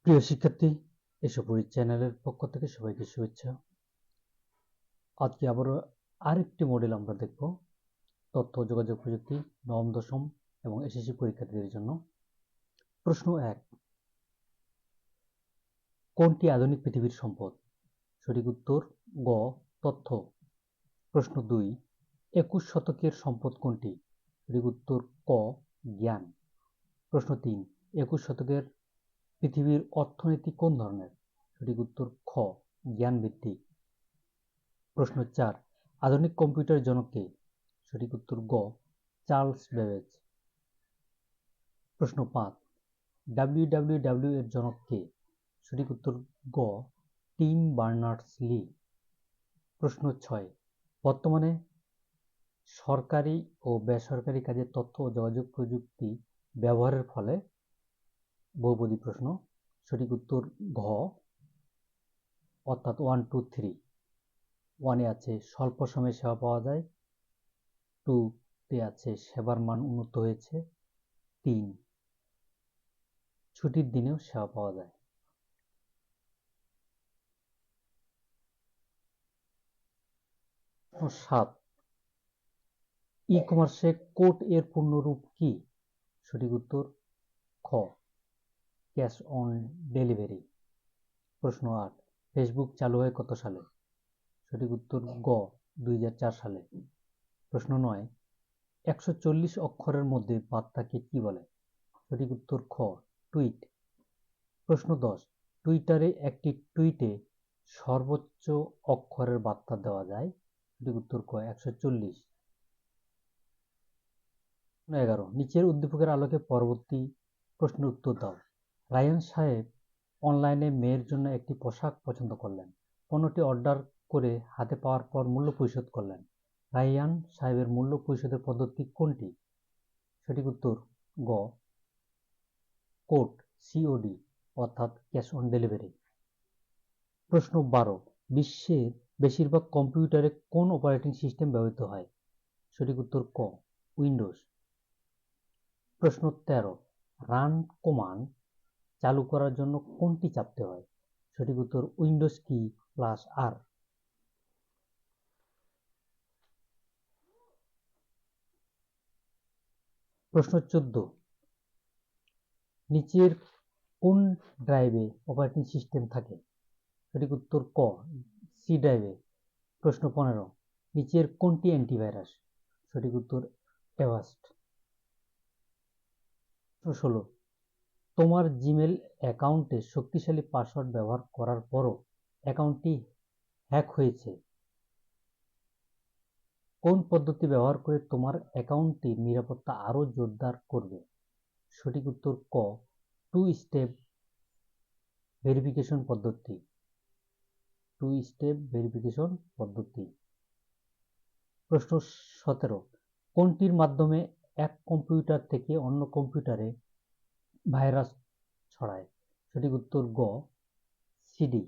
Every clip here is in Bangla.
প্রিয় শিক্ষার্থী, এসো পড়ি চ্যানেলের পক্ষ থেকে সবাইকে শুভেচ্ছা। আজকে আবারও আরেকটি মডেল আমরা দেখব, তথ্য ও যোগাযোগ প্রযুক্তি নবম দশম এবং এসএসসি পরীক্ষার্থীদের জন্য। প্রশ্ন 1, কোনটি আধুনিক পৃথিবীর সম্পদ? সঠিক উত্তর গ, তথ্য। প্রশ্ন 2, 21 শতকের সম্পদ কোনটি? সঠিক উত্তর ক, জ্ঞান। প্রশ্ন 3, 21 শতকের পৃথিবীর অর্থনীতি কোন ধরনের? সঠিক উত্তর খ, জ্ঞান ভিত্তিক। প্রশ্ন 4, আধুনিক কম্পিউটারের জনক কে? সঠিক উত্তর গ, চার্লস বেবেজ। প্রশ্ন 5, ডাব্লিউডাব্লিউডাব্লিউ এর জনক কে? সঠিক উত্তর গ, টিম বার্নার্স-লি। প্রশ্ন 6, বর্তমানে সরকারি ও বেসরকারি কাজে তথ্য ও যোগাযোগ প্রযুক্তি ব্যবহারের ফলে? বহুপদী প্রশ্ন। সঠিক উত্তর ঘ, অর্থাৎ 1, 2, 3। 1 এ আছে স্বল্প সময়ে সেবা পাওয়া যায়, 2 তে আছে সেবার মান উন্নত হয়েছে, 3 ছুটির দিনেও সেবা পাওয়া যায়। 7, ই-কমার্সে কোড এর পূর্ণরূপ কি? সঠিক উত্তর খ, ক্যাশ অন ডেলিভারি। প্রশ্ন 8, ফেসবুক চালু হয় কত সালে? সঠিক উত্তর গ, 2004 সালে। প্রশ্ন 9, 140 অক্ষরের মধ্যে বার্তাকে কি বলে? সঠিক উত্তর খ, টুইট। প্রশ্ন 10, টুইটারে একটি টুইটে সর্বোচ্চ অক্ষরের বার্তা দেওয়া যায়? সঠিক উত্তর ক, 140। 11, নিচের উদ্দীপকের আলোকে পরবর্তী প্রশ্নের উত্তর দাও। রায়ান সাহেব অনলাইনে মেয়ের জন্য একটি পোশাক পছন্দ করলেন। পণ্যটি অর্ডার করে হাতে পাওয়ার পর মূল্য পরিশোধ করলেন। রায়ান সাহেবের মূল্য পরিশোধের পদ্ধতি কোনটি? সঠিক উত্তর গ, কোড, সিওডি, অর্থাৎ ক্যাশ অন ডেলিভারি। প্রশ্ন 12, বিশ্বের বেশিরভাগ কম্পিউটারে কোন অপারেটিং সিস্টেম ব্যবহৃত হয়? সঠিক উত্তর ক, উইন্ডোজ। প্রশ্ন 13, রান কমান্ড চালু করার জন্য কোনটি চাপতে হয়? সঠিক উত্তর উইন্ডোজ কি প্লাস আর। প্রশ্ন 14, নিচের কোন ড্রাইভে অপারেটিং সিস্টেম থাকে? সঠিক উত্তর ক, সি ড্রাইভে। প্রশ্ন 15, নিচের কোনটি অ্যান্টিভাইরাস? সঠিক উত্তর অ্যাভাস্ট। প্রশ্ন 16, তোমার জিমেল অ্যাকাউন্টে শক্তিশালী পাসওয়ার্ড ব্যবহার করার পরও অ্যাকাউন্টটি হ্যাক হয়েছে। কোন পদ্ধতি ব্যবহার করে তোমার অ্যাকাউন্টটির নিরাপত্তা আরও জোরদার করবে? সঠিক উত্তর ক, 2 স্টেপ ভেরিফিকেশন পদ্ধতি। 2 স্টেপ ভেরিফিকেশন পদ্ধতি। প্রশ্ন 17, কোনটির মাধ্যমে এক কম্পিউটার থেকে অন্য কম্পিউটারে ভাইরাস ছড়ায়? সঠিক উত্তর গ, সিডি।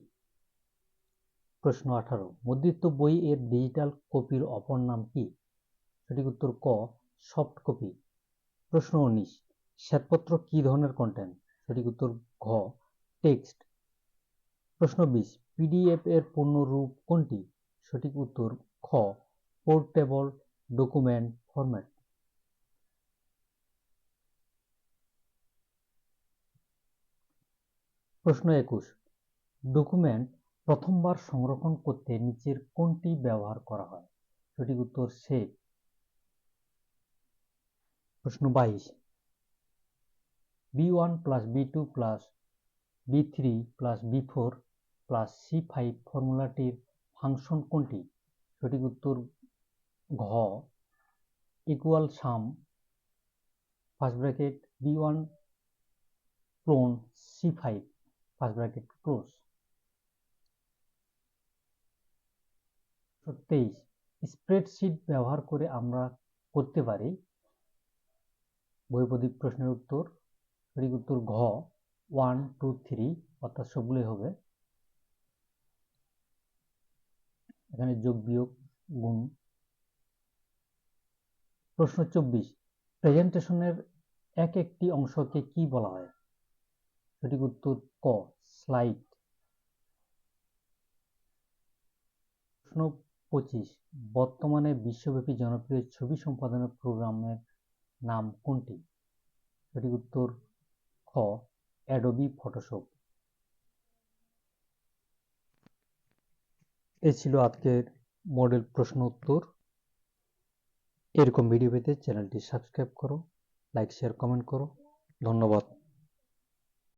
প্রশ্ন 18, মুদ্রিত বই এর ডিজিটাল কপির অপর নাম কি? সঠিক উত্তর ক, সফট কপি। প্রশ্ন 19, শ্বেতপত্র কি ধরনের কন্টেন্ট? সঠিক উত্তর ঘ, টেক্সট। প্রশ্ন 20, পিডিএফ এর পূর্ণরূপ কোনটি? সঠিক উত্তর খ, পোর্টেবল ডকুমেন্ট ফরম্যাট। প্রশ্ন 21, ডকুমেন্ট প্রথমবার সংরক্ষণ করতে নিচের কোনটি ব্যবহার করা হয়? সঠিক উত্তর সেভ। প্রশ্ন 22, B1 plus B2 plus B3 plus B4 plus C5 ফর্মুলাটির ফাংশন কোনটি? সঠিক উত্তর ঘ, equal sum first bracket B1 colon C5 first bracket close. 23, spreadsheet ব্যবহার করে আমরা করতে পারি। বহুপদী প্রশ্নের উত্তর। সঠিক উত্তর ঘ, 1, 2, 3, অর্থাৎ সবগুলোই হবে। এখানে যোগ বিয়োগ গুণ। প্রশ্ন 24, প্রেজেন্টেশনের এক একটি অংশকে কি বলা হয়? সঠিক উত্তর ক স্লাইড। প্রশ্ন 25, বর্তমানে বিশ্বব্যাপী জনপ্রিয় ছবি সম্পাদনা প্রোগ্রামের নাম কোনটি? সঠিক উত্তর খ অ্যাডোবি ফটোশপ। এ ছিল আজকের মডেল প্রশ্ন উত্তর। এরকম ভিডিও পেতে চ্যানেলটি সাবস্ক্রাইব করো, লাইক শেয়ার কমেন্ট করো। ধন্যবাদ।